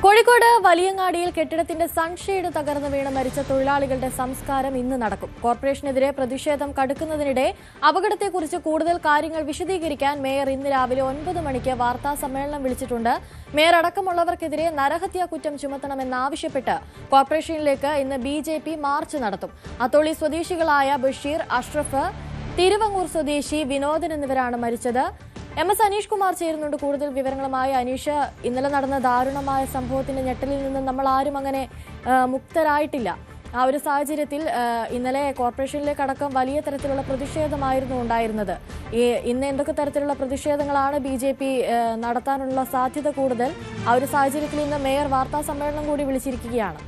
കോഴിക്കോട് വലിയങ്ങാടിയിൽ കെട്ടിടത്തിന്റെ സൺഷെയ്ഡ് തകർന്നു വീണ് മരിച്ച തൊഴിലാളികളുടെ സംസ്കാരം ഇന്ന് നടക്കും. കോർപ്പറേഷനെതിരെ പ്രതിഷേധം കടുക്കുന്നതിനിടെ അപകടത്തെക്കുറിച്ച് കൂടുതൽ കാര്യങ്ങൾ വിശദീകരിക്കാൻ മേയർ ഇന്ന് രാവിലെ 9 മണിക്ക് വാർത്താ സമ്മേളനം വിളിച്ചിട്ടുണ്ട്. മേയർ അടക്കമുള്ളവർക്കെതിരെ നരഹത്യാ കുറ്റം ചുമത്തണമെന്നാവശ്യപ്പെട്ട് കോർപ്പറേഷനിലേക്ക് ഇന്ന് BJP മാർച്ച് നടത്തും. അത്തോളി സ്വദേശികളായ ബഷീർ, അഷ്റഫ്, തിരുവങ്ങൂർ സ്വദേശി വിനോദൻ എന്നിവരാണ് മരിച്ചത്. MS അനീഷ് കുമാർ ചേരുന്നുണ്ട്. കൂടുതൽ വിവരങ്ങളുമായി അനീഷ്, ഇന്നലെ നടന്ന ദാരുണമായ സംഭവത്തിന്റെ ഞെട്ടലിൽ നിന്ന് നമ്മൾ ആരും അങ്ങനെ മുക്തരായിട്ടില്ല. ആ ഒരു സാഹചര്യത്തിൽ ഇന്നലെ കോർപ്പറേഷനിലേക്കടക്കം വലിയ തരത്തിലുള്ള പ്രതിഷേധമായിരുന്നു ഉണ്ടായിരുന്നത്. ഇന്ന് എന്തൊക്കെ തരത്തിലുള്ള പ്രതിഷേധങ്ങളാണ് BJP നടത്താനുള്ള സാധ്യത കൂടുതൽ? ആ ഒരു സാഹചര്യത്തിൽ ഇന്ന് മേയർ വാർത്താ സമ്മേളനം കൂടി വിളിച്ചിരിക്കുകയാണ്.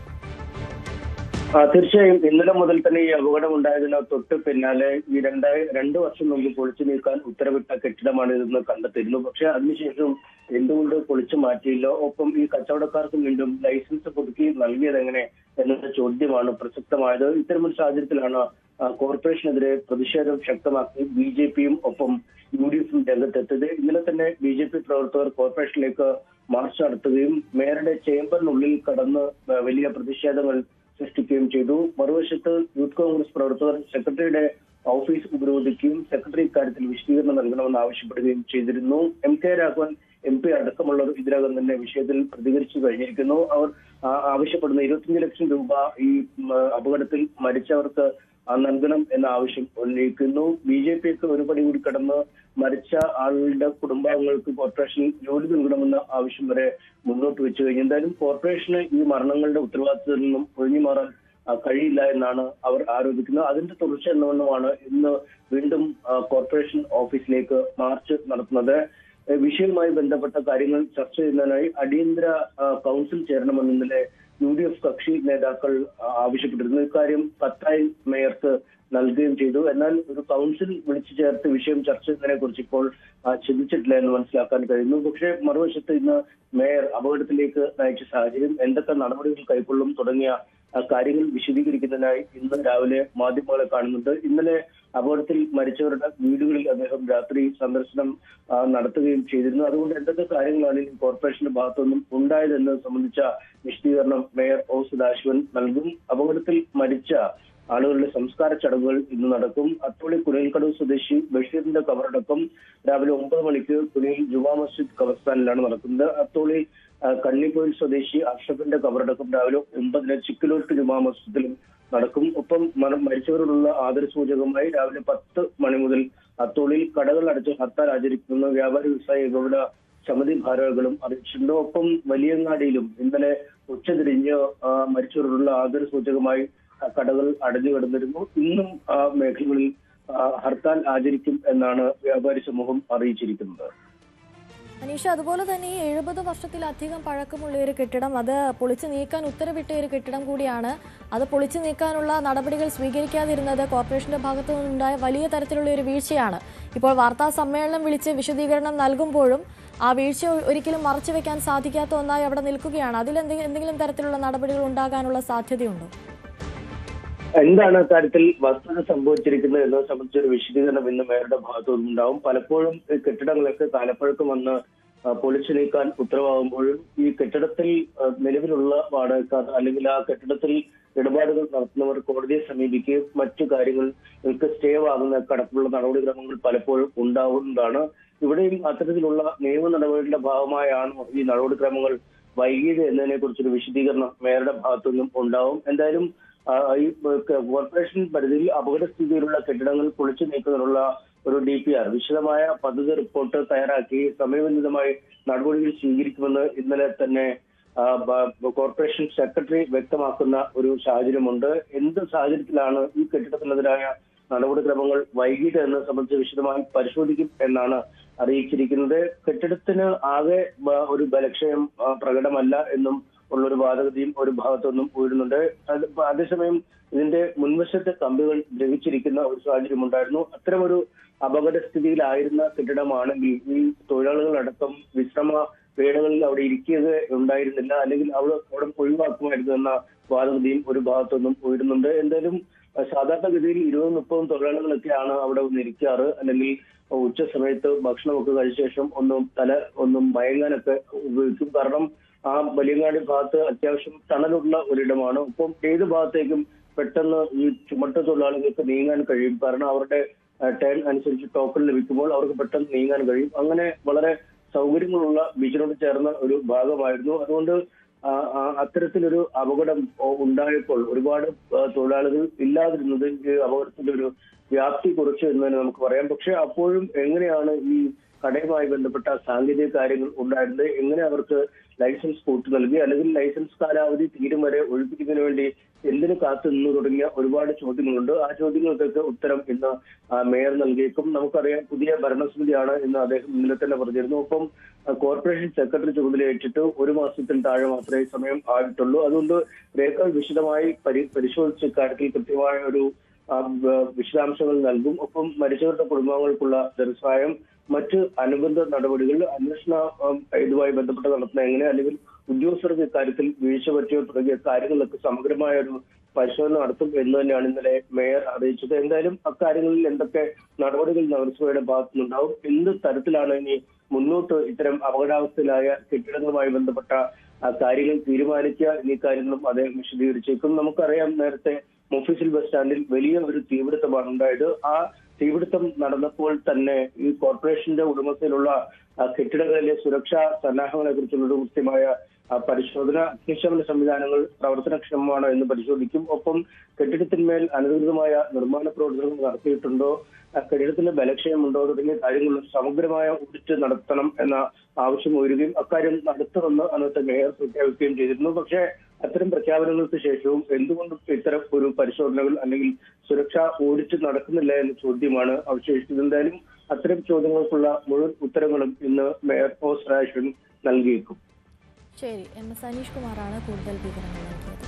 തീർച്ചയായും ഇന്നലെ മുതൽ തന്നെ ഈ അപകടം ഉണ്ടായതിന് തൊട്ട് പിന്നാലെ ഈ രണ്ടു വർഷം മുമ്പ് പൊളിച്ചു നീക്കാൻ ഉത്തരവിട്ട കെട്ടിടമാണ് ഇതെന്ന് കണ്ടെത്തിയിരുന്നു. പക്ഷെ അതിനുശേഷം എന്തുകൊണ്ട് പൊളിച്ചു മാറ്റിയില്ല? ഒപ്പം ഈ കച്ചവടക്കാർക്ക് വീണ്ടും ലൈസൻസ് പുതുക്കി നൽകിയത് എങ്ങനെ എന്ന ചോദ്യമാണ് പ്രസക്തമായത്. ഇത്തരമൊരു സാഹചര്യത്തിലാണ് കോർപ്പറേഷനെതിരെ പ്രതിഷേധം ശക്തമാക്കി BJPയും ഒപ്പം UDFും രംഗത്തെത്തിയത്. ഇന്നലെ തന്നെ BJP പ്രവർത്തകർ കോർപ്പറേഷനിലേക്ക് മാർച്ച് നടത്തുകയും മേയറുടെ ചേംബറിനുള്ളിൽ കടന്ന് വലിയ പ്രതിഷേധങ്ങൾ സൃഷ്ടിക്കുകയും ചെയ്തു. മറുവശത്ത് യൂത്ത് കോൺഗ്രസ് പ്രവർത്തകർ സെക്രട്ടറിയുടെ ഓഫീസ് ഉപരോധിക്കുകയും സെക്രട്ടറി ഇക്കാര്യത്തിൽ വിശദീകരണം നൽകണമെന്ന് ആവശ്യപ്പെടുകയും ചെയ്തിരുന്നു. MK രാഘവൻ MP അടക്കമുള്ളവർ ഇതിനകം തന്നെ വിഷയത്തിൽ പ്രതികരിച്ചു കഴിഞ്ഞിരിക്കുന്നു. അവർ ആവശ്യപ്പെടുന്ന 25 ലക്ഷം രൂപ ഈ അപകടത്തിൽ മരിച്ചവർക്ക് നൽകണം എന്ന ആവശ്യം ഉന്നയിക്കുന്നു. BJPക്ക് ഒരു പടി കൂടി കടന്ന് മരിച്ച ആളുടെ കുടുംബാംഗങ്ങൾക്ക് കോർപ്പറേഷൻ ജോലി നൽകണമെന്ന ആവശ്യം വരെ മുന്നോട്ട് വെച്ചു കഴിഞ്ഞു. എന്തായാലും കോർപ്പറേഷന് ഈ മരണങ്ങളുടെ ഉത്തരവാദിത്തത്തിൽ നിന്നും ഒഴിഞ്ഞു മാറാൻ കഴിയില്ല എന്നാണ് അവർ ആരോപിക്കുന്നത്. അതിന്റെ തുടർച്ച എന്നവണ്ണമാണ് ഇന്ന് വീണ്ടും കോർപ്പറേഷൻ ഓഫീസിലേക്ക് മാർച്ച് നടത്തുന്നത്. വിഷയവുമായി ബന്ധപ്പെട്ട കാര്യങ്ങൾ ചർച്ച ചെയ്യുന്നതിനായി അടിയന്തര കൗൺസിൽ ചേരണമെന്ന് ഇന്നലെ UDF കക്ഷി നേതാക്കൾ ആവശ്യപ്പെട്ടിരുന്നു. ഇക്കാര്യം കത്തായി മേയർക്ക് നൽകുകയും ചെയ്തു. എന്നാൽ ഒരു കൗൺസിൽ വിളിച്ചു ചേർത്ത് വിഷയം ചർച്ച ചെയ്യുന്നതിനെ കുറിച്ച് ഇപ്പോൾ ചിന്തിച്ചിട്ടില്ല എന്ന് മനസ്സിലാക്കാൻ കഴിയുന്നു. പക്ഷേ മറുവശത്ത് ഇന്ന് മേയർ അപകടത്തിലേക്ക് നയിച്ച സാഹചര്യം, എന്തൊക്കെ നടപടികൾ കൈക്കൊള്ളും തുടങ്ങിയ കാര്യങ്ങൾ വിശദീകരിക്കുന്നതിനായി ഇന്ന് രാവിലെ മാധ്യമങ്ങളെ കാണുന്നുണ്ട്. ഇന്നലെ അപകടത്തിൽ മരിച്ചവരുടെ വീടുകളിൽ അദ്ദേഹം രാത്രി സന്ദർശനം നടത്തുകയും ചെയ്തിരുന്നു. അതുകൊണ്ട് എന്തൊക്കെ കാര്യങ്ങളാണ് ഈ കോർപ്പറേഷന്റെ ഭാഗത്തുനിന്നും ഉണ്ടായതെന്നത് സംബന്ധിച്ച വിശദീകരണം മേയർ O സദാശിവൻ നൽകും. അപകടത്തിൽ മരിച്ച ആളുകളുടെ സംസ്കാര ചടങ്ങുകൾ ഇന്ന് നടക്കും. അത്തോളി കുനിയിൽക്കടവ് സ്വദേശി ബഷീറിന്റെ കബറടക്കം രാവിലെ 9 മണിക്ക് കുനിയിൽ ജുമാ മസ്ജിദ് ഖബർസ്ഥാനിലാണ് നടക്കുന്നത്. അത്തോളി കണ്ണിപ്പോയിൽ സ്വദേശി അഷ്റഫിന്റെ കബറടക്കം രാവിലെ 9 ചിക്കിലോട്ട് ജുമാ മസ്ജിദിലും നടക്കും. ഒപ്പം മരിച്ചവരോടുള്ള ആദരസൂചകമായി രാവിലെ 10 മണി മുതൽ അത്തോളിയിൽ കടകൾ അടച്ച് ഹർത്താൽ ആചരിക്കുന്ന വ്യാപാരി വ്യവസായ ഏകോപന സമിതി ഭാരവാഹികളും അറിയിച്ചിട്ടുണ്ട്. ഒപ്പം വലിയങ്ങാടിയിലും ഇന്നലെ ഉച്ചതിരിഞ്ഞ് മരിച്ചവരോടുള്ള ആദരസൂചകമായി കടകൾ അടഞ്ഞു കിടന്നിരുന്നു. ഇന്നും ആ മേഖലകളിൽ ഹർത്താൽ ആചരിക്കും എന്നാണ് വ്യാപാരി സമൂഹം അറിയിച്ചിരിക്കുന്നത്. അനീഷ, അതുപോലെ തന്നെ ഈ 70 വർഷത്തിലധികം പഴക്കമുള്ള ഒരു കെട്ടിടം, അത് പൊളിച്ചു നീക്കാൻ ഉത്തരവിട്ട ഒരു കെട്ടിടം കൂടിയാണ്. അത് പൊളിച്ചു നീക്കാനുള്ള നടപടികൾ സ്വീകരിക്കാതിരുന്നത് കോർപ്പറേഷന്റെ ഭാഗത്തു നിന്നുണ്ടായ വലിയ തരത്തിലുള്ള ഒരു വീഴ്ചയാണ്. ഇപ്പോൾ വാർത്താ സമ്മേളനം വിളിച്ച് വിശദീകരണം നൽകുമ്പോഴും ആ വീഴ്ച ഒരിക്കലും മറച്ചുവെക്കാൻ സാധിക്കാത്ത ഒന്നായി അവിടെ നിൽക്കുകയാണ്. അതിൽ എന്തെങ്കിലും തരത്തിലുള്ള നടപടികൾ ഉണ്ടാകാനുള്ള സാധ്യതയുണ്ടോ? എന്താണ് കാര്യത്തിൽ വസ്തുത സംഭവിച്ചിരിക്കുന്നത് എന്നത് സംബന്ധിച്ച ഒരു വിശദീകരണം ഇന്ന് മേയറുടെ ഭാഗത്തു നിന്നുണ്ടാവും. പലപ്പോഴും ഈ കെട്ടിടങ്ങളൊക്കെ കാലപ്പഴക്കം വന്ന് പൊളിച്ചു നീക്കാൻ ഉത്തരവാകുമ്പോഴും ഈ കെട്ടിടത്തിൽ നിലവിലുള്ള വാടകക്കാർ അല്ലെങ്കിൽ ആ കെട്ടിടത്തിൽ ഇടപാടുകൾ നടത്തുന്നവർ കോടതിയെ സമീപിക്കുകയും മറ്റു കാര്യങ്ങൾക്ക് സ്റ്റേ വാങ്ങുന്ന അടക്കമുള്ള നടപടിക്രമങ്ങൾ പലപ്പോഴും ഉണ്ടാവുന്നതാണ്. ഇവിടെയും അത്തരത്തിലുള്ള നിയമ നടപടികളുടെ ഭാഗമായാണ് ഈ നടപടിക്രമങ്ങൾ വൈകിയത് എന്നതിനെ കുറിച്ചൊരു വിശദീകരണം മേയറുടെ ഭാഗത്തു നിന്നും ഉണ്ടാവും. എന്തായാലും ഈ കോർപ്പറേഷൻ പരിധിയിൽ അപകടസ്ഥിതിയിലുള്ള കെട്ടിടങ്ങൾ പൊളിച്ചു നീക്കുന്നതിനുള്ള ഒരു DPR വിശദമായ പദ്ധതി റിപ്പോർട്ട് തയ്യാറാക്കി സമയബന്ധിതമായി നടപടികൾ സ്വീകരിക്കുമെന്ന് ഇന്നലെ തന്നെ കോർപ്പറേഷൻ സെക്രട്ടറി വ്യക്തമാക്കുന്ന ഒരു സാഹചര്യമുണ്ട്. എന്ത് സാഹചര്യത്തിലാണ് ഈ കെട്ടിടത്തിനെതിരായ നടപടിക്രമങ്ങൾ വൈകിട്ട് എന്നത് സംബന്ധിച്ച് വിശദമായി പരിശോധിക്കും എന്നാണ് അറിയിച്ചിരിക്കുന്നത്. കെട്ടിടത്തിന് ആകെ ഒരു ബലക്ഷയം പ്രകടമല്ല എന്നും ഉള്ളൊരു വാദഗതിയും ഒരു ഭാഗത്തുനിന്നും ഉയരുന്നുണ്ട്. അതേസമയം ഇതിന്റെ മുൻവശത്തെ കമ്പികൾ ദ്രവിച്ചിരിക്കുന്ന ഒരു സാഹചര്യം ഉണ്ടായിരുന്നു. അത്തരമൊരു അപകടസ്ഥിതിയിലായിരുന്ന കെട്ടിടമാണെങ്കിൽ ഈ തൊഴിലാളികളടക്കം വിശ്രമ വേളകളിൽ അവിടെ ഇരിക്കുക ഉണ്ടായിരുന്നില്ല, അല്ലെങ്കിൽ അവിടെ ഒഴിവാക്കുമായിരുന്നു എന്ന വാദഗതിയും ഒരു ഭാഗത്തുനിന്നും ഉയരുന്നുണ്ട്. എന്തായാലും സാധാരണഗതിയിൽ 20-30 തൊഴിലാളികളൊക്കെയാണ് അവിടെ ഇരിക്കാറ്, അല്ലെങ്കിൽ ഉച്ച സമയത്ത് ഭക്ഷണമൊക്കെ കഴിച്ച ശേഷം ഒന്നും മയങ്ങാനൊക്കെ ഉപയോഗിക്കും. കാരണം ആ വലിയങ്ങാടി ഭാഗത്ത് അത്യാവശ്യം തണലുള്ള ഒരിടമാണ്. ഒപ്പം ഏത് ഭാഗത്തേക്കും പെട്ടെന്ന് ഈ ചുമട്ട് തൊഴിലാളികൾക്ക് നീങ്ങാൻ കഴിയും. കാരണം അവരുടെ ടേൺ അനുസരിച്ച് ടോക്കൺ ലഭിക്കുമ്പോൾ അവർക്ക് പെട്ടെന്ന് നീങ്ങാൻ കഴിയും. അങ്ങനെ വളരെ സൗകര്യങ്ങളുള്ള ബീച്ചിനോട് ചേർന്ന ഒരു ഭാഗമായിരുന്നു. അതുകൊണ്ട് അത്തരത്തിലൊരു അപകടം ഉണ്ടായപ്പോൾ ഒരുപാട് തൊഴിലാളികൾ ഇല്ലാതിരുന്നത് ഈ അപകടത്തിന്റെ ഒരു വ്യാപ്തി കുറച്ചു എന്ന് തന്നെ നമുക്ക് പറയാം. പക്ഷെ അപ്പോഴും എങ്ങനെയാണ് ഈ കടയുമായി ബന്ധപ്പെട്ട സാങ്കേതിക കാര്യങ്ങൾ ഉണ്ടായിരുന്നത്, എങ്ങനെ അവർക്ക് ലൈസൻസ് കൂട്ടി നൽകി, അല്ലെങ്കിൽ ലൈസൻസ് കാലാവധി തീരും വരെ ഒഴിപ്പിക്കുന്നതിന് വേണ്ടി എന്തിനു കാത്തു നിന്നു തുടങ്ങിയ ഒരുപാട് ചോദ്യങ്ങളുണ്ട്. ആ ചോദ്യങ്ങൾക്കൊക്കെ ഉത്തരം ഇന്ന് മേയർ നൽകിയേക്കും. നമുക്കറിയാം, പുതിയ ഭരണസമിതിയാണ് എന്ന് അദ്ദേഹം ഇന്നലെ തന്നെ പറഞ്ഞിരുന്നു. ഒപ്പം കോർപ്പറേഷൻ സെക്രട്ടറി ചുമതലയേറ്റിട്ട് 1 മാസത്തിൽ താഴെ മാത്രമേ സമയം ആയിട്ടുള്ളൂ. അതുകൊണ്ട് രേഖകൾ വിശദമായി പരിശോധിച്ച് കാര്യത്തിൽ കൃത്യമായ ഒരു വിശദാംശങ്ങൾ നൽകും. ഒപ്പം മരിച്ചവരുടെ കുടുംബങ്ങൾക്കുള്ള ധനസഹായം, മറ്റ് അനുബന്ധ നടപടികൾ, അന്വേഷണം ഇതുമായി ബന്ധപ്പെട്ട് നടത്തുന്ന എങ്ങനെ, അല്ലെങ്കിൽ ഉദ്യോഗസ്ഥർക്ക് ഇക്കാര്യത്തിൽ വീഴ്ച പറ്റിയോ തുടങ്ങിയ കാര്യങ്ങളിലൊക്കെ സമഗ്രമായ ഒരു പരിശോധന നടത്തും എന്ന് തന്നെയാണ് ഇന്നലെ മേയർ അറിയിച്ചത്. എന്തായാലും അക്കാര്യങ്ങളിൽ എന്തൊക്കെ നടപടികൾ നഗരസഭയുടെ ഭാഗത്തുനിന്നുണ്ടാവും, എന്ത് തരത്തിലാണ് ഇനി മുന്നോട്ട് ഇത്തരം അപകടാവസ്ഥയിലായ കെട്ടിടങ്ങളുമായി ബന്ധപ്പെട്ട കാര്യങ്ങൾ തീരുമാനിക്കുക എന്നീ കാര്യങ്ങളും അദ്ദേഹം വിശദീകരിച്ചേക്കും. നമുക്കറിയാം, നേരത്തെ മുഫീസിൽ ബസ് സ്റ്റാൻഡിൽ വലിയ ഒരു തീപിടുത്തമാണ് ഉണ്ടായത്. ആ തീപിടുത്തം നടന്നപ്പോൾ തന്നെ ഈ കോർപ്പറേഷന്റെ ഉടമസ്ഥയിലുള്ള കെട്ടിടങ്ങളിലെ സുരക്ഷാ സന്നാഹങ്ങളെ കുറിച്ചുള്ള ഒരു കൃത്യമായ പരിശോധന, അഗ്നിശമന സംവിധാനങ്ങൾ പ്രവർത്തനക്ഷമമാണോ എന്ന് പരിശോധിക്കും. ഒപ്പം കെട്ടിടത്തിന്മേൽ അനധികൃതമായ നിർമ്മാണ പ്രവർത്തനങ്ങൾ നടത്തിയിട്ടുണ്ടോ, കെട്ടിടത്തിന് ബലക്ഷയമുണ്ടോ തുടങ്ങിയ കാര്യങ്ങൾ സമഗ്രമായ ഓഡിറ്റ് നടത്തണം എന്ന ആവശ്യം ഉയരുകയും അക്കാര്യം നടത്തുമെന്ന് അന്നത്തെ മേയർ പ്രഖ്യാപിക്കുകയും ചെയ്തിരുന്നു. പക്ഷേ അത്തരം പ്രഖ്യാപനങ്ങൾക്ക് ശേഷവും എന്തുകൊണ്ടും ഇത്തരം ഒരു പരിശോധനകൾ അല്ലെങ്കിൽ സുരക്ഷാ ഓഡിറ്റ് നടക്കുന്നില്ല എന്ന ചോദ്യമാണ് അവശേഷിച്ചത്. എന്തായാലും അത്തരം ചോദ്യങ്ങൾക്കുള്ള മുഴുവൻ ഉത്തരങ്ങളും ഇന്ന് മേയർ ഒ. സദാശിവൻ നൽകിയേക്കും. ശരി, എം എസ് അനീഷ് കുമാറാണ് കൂടുതൽ വിവരങ്ങൾ നൽകിയത്.